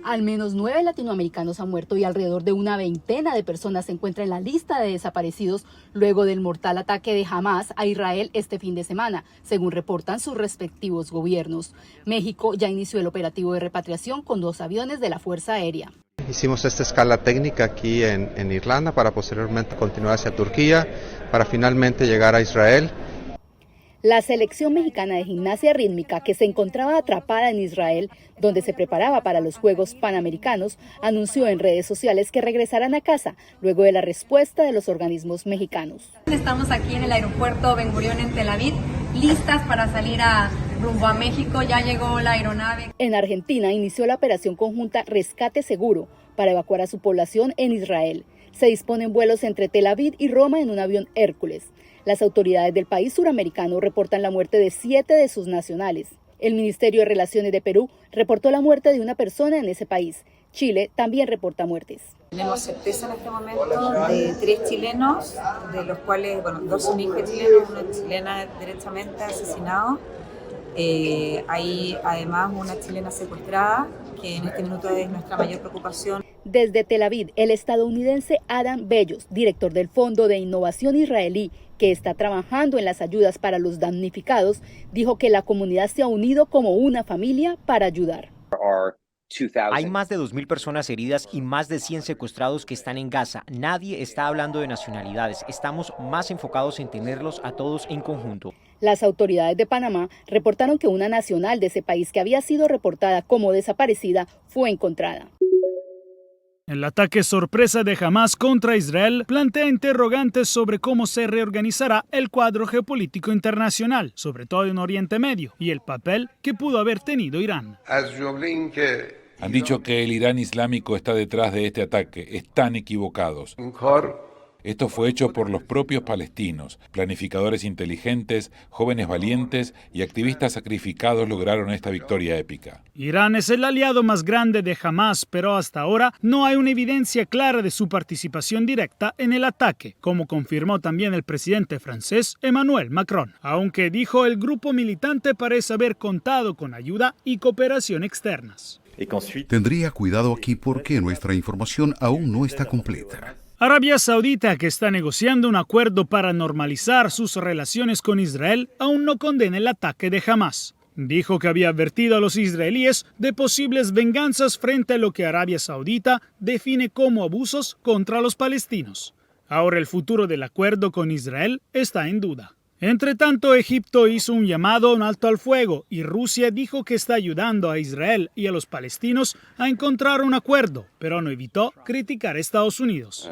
Al menos 9 latinoamericanos han muerto y alrededor de una veintena de personas se encuentran en la lista de desaparecidos luego del mortal ataque de Hamás a Israel este fin de semana, según reportan sus respectivos gobiernos. México ya inició el operativo de repatriación con 2 aviones de la Fuerza Aérea. Hicimos esta escala técnica aquí en Irlanda para posteriormente continuar hacia Turquía, para finalmente llegar a Israel. La selección mexicana de gimnasia rítmica, que se encontraba atrapada en Israel, donde se preparaba para los Juegos Panamericanos, anunció en redes sociales que regresarán a casa luego de la respuesta de los organismos mexicanos. Estamos aquí en el aeropuerto Ben Gurión en Tel Aviv, listas para salir rumbo a México. Ya llegó la aeronave. En Argentina inició la operación conjunta Rescate Seguro para evacuar a su población en Israel. Se disponen vuelos entre Tel Aviv y Roma en un avión Hércules. Las autoridades del país suramericano reportan la muerte de 7 de sus nacionales. El Ministerio de Relaciones de Perú reportó la muerte de una persona en ese país. Chile también reporta muertes. Tenemos certeza en este momento de 3 chilenos, de los cuales, 2 son hijos chilenos, una chilena derechamente asesinado. Hay además una chilena secuestrada, que en este minuto es nuestra mayor preocupación. Desde Tel Aviv, el estadounidense Adam Bellos, director del Fondo de Innovación Israelí, que está trabajando en las ayudas para los damnificados, dijo que la comunidad se ha unido como una familia para ayudar. Hay más de 2.000 personas heridas y más de 100 secuestrados que están en Gaza. Nadie está hablando de nacionalidades. Estamos más enfocados en tenerlos a todos en conjunto. Las autoridades de Panamá reportaron que una nacional de ese país que había sido reportada como desaparecida fue encontrada. El ataque sorpresa de Hamás contra Israel plantea interrogantes sobre cómo se reorganizará el cuadro geopolítico internacional, sobre todo en Oriente Medio, y el papel que pudo haber tenido Irán. Han dicho que el Irán islámico está detrás de este ataque. Están equivocados. Esto fue hecho por los propios palestinos. Planificadores inteligentes, jóvenes valientes y activistas sacrificados lograron esta victoria épica. Irán es el aliado más grande de Hamás, pero hasta ahora no hay una evidencia clara de su participación directa en el ataque, como confirmó también el presidente francés Emmanuel Macron, aunque dijo el grupo militante parece haber contado con ayuda y cooperación externas. Tendría cuidado aquí porque nuestra información aún no está completa. Arabia Saudita, que está negociando un acuerdo para normalizar sus relaciones con Israel, aún no condena el ataque de Hamás. Dijo que había advertido a los israelíes de posibles venganzas frente a lo que Arabia Saudita define como abusos contra los palestinos. Ahora el futuro del acuerdo con Israel está en duda. Entre tanto, Egipto hizo un llamado a un alto al fuego y Rusia dijo que está ayudando a Israel y a los palestinos a encontrar un acuerdo, pero no evitó criticar a Estados Unidos.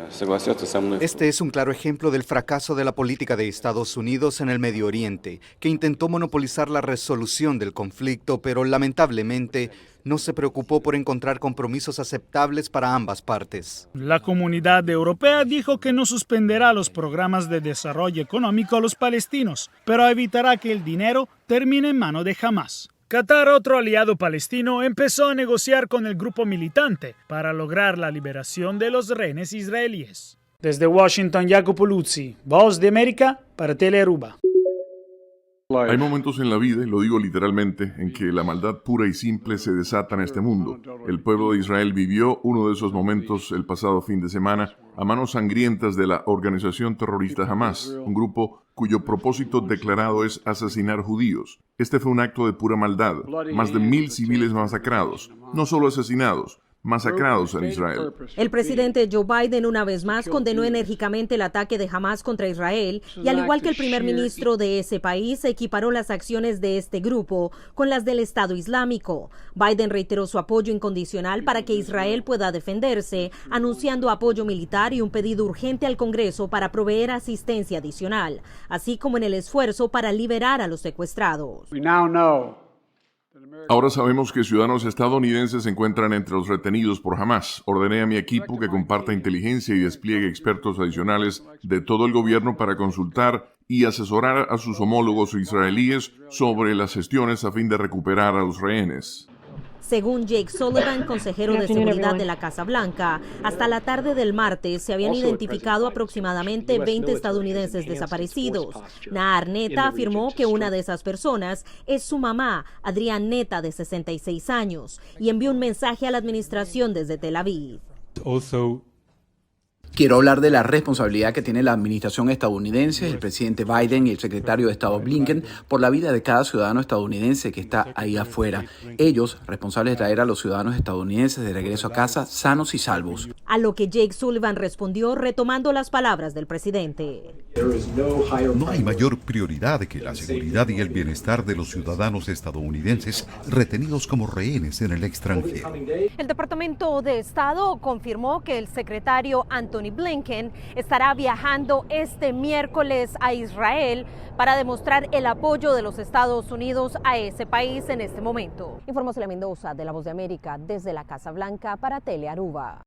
Este es un claro ejemplo del fracaso de la política de Estados Unidos en el Medio Oriente, que intentó monopolizar la resolución del conflicto, pero lamentablemente no se preocupó por encontrar compromisos aceptables para ambas partes. La comunidad europea dijo que no suspenderá los programas de desarrollo económico a los palestinos, pero evitará que el dinero termine en manos de Hamás. Qatar, otro aliado palestino, empezó a negociar con el grupo militante para lograr la liberación de los rehenes israelíes. Desde Washington, Jacopo Luzzi, Voz de América para Telearuba. Hay momentos en la vida, y lo digo literalmente, en que la maldad pura y simple se desata en este mundo. El pueblo de Israel vivió uno de esos momentos el pasado fin de semana a manos sangrientas de la organización terrorista Hamás, un grupo cuyo propósito declarado es asesinar judíos. Este fue un acto de pura maldad, más de 1.000 civiles masacrados, no solo asesinados, masacrados en Israel. El presidente Joe Biden una vez más condenó enérgicamente el ataque de Hamás contra Israel y al igual que el primer ministro de ese país equiparó las acciones de este grupo con las del Estado Islámico. Biden reiteró su apoyo incondicional para que Israel pueda defenderse, anunciando apoyo militar y un pedido urgente al Congreso para proveer asistencia adicional, así como en el esfuerzo para liberar a los secuestrados. Ahora sabemos que ciudadanos estadounidenses se encuentran entre los retenidos por Hamás. Ordené a mi equipo que comparta inteligencia y despliegue expertos adicionales de todo el gobierno para consultar y asesorar a sus homólogos israelíes sobre las gestiones a fin de recuperar a los rehenes. Según Jake Sullivan, consejero de seguridad de la Casa Blanca, hasta la tarde del martes se habían identificado aproximadamente 20 estadounidenses desaparecidos. Nahar Netta afirmó que una de esas personas es su mamá, Adrienne Netta, de 66 años, y envió un mensaje a la administración desde Tel Aviv. Quiero hablar de la responsabilidad que tiene la administración estadounidense, el presidente Biden y el secretario de Estado Blinken por la vida de cada ciudadano estadounidense que está ahí afuera. Ellos, responsables de traer a los ciudadanos estadounidenses de regreso a casa sanos y salvos. A lo que Jake Sullivan respondió retomando las palabras del presidente. No hay mayor prioridad que la seguridad y el bienestar de los ciudadanos estadounidenses retenidos como rehenes en el extranjero. El Departamento de Estado confirmó que el secretario Antony Blinken estará viajando este miércoles a Israel para demostrar el apoyo de los Estados Unidos a ese país en este momento. Informó Celia Mendoza de La Voz de América desde la Casa Blanca para Telearuba.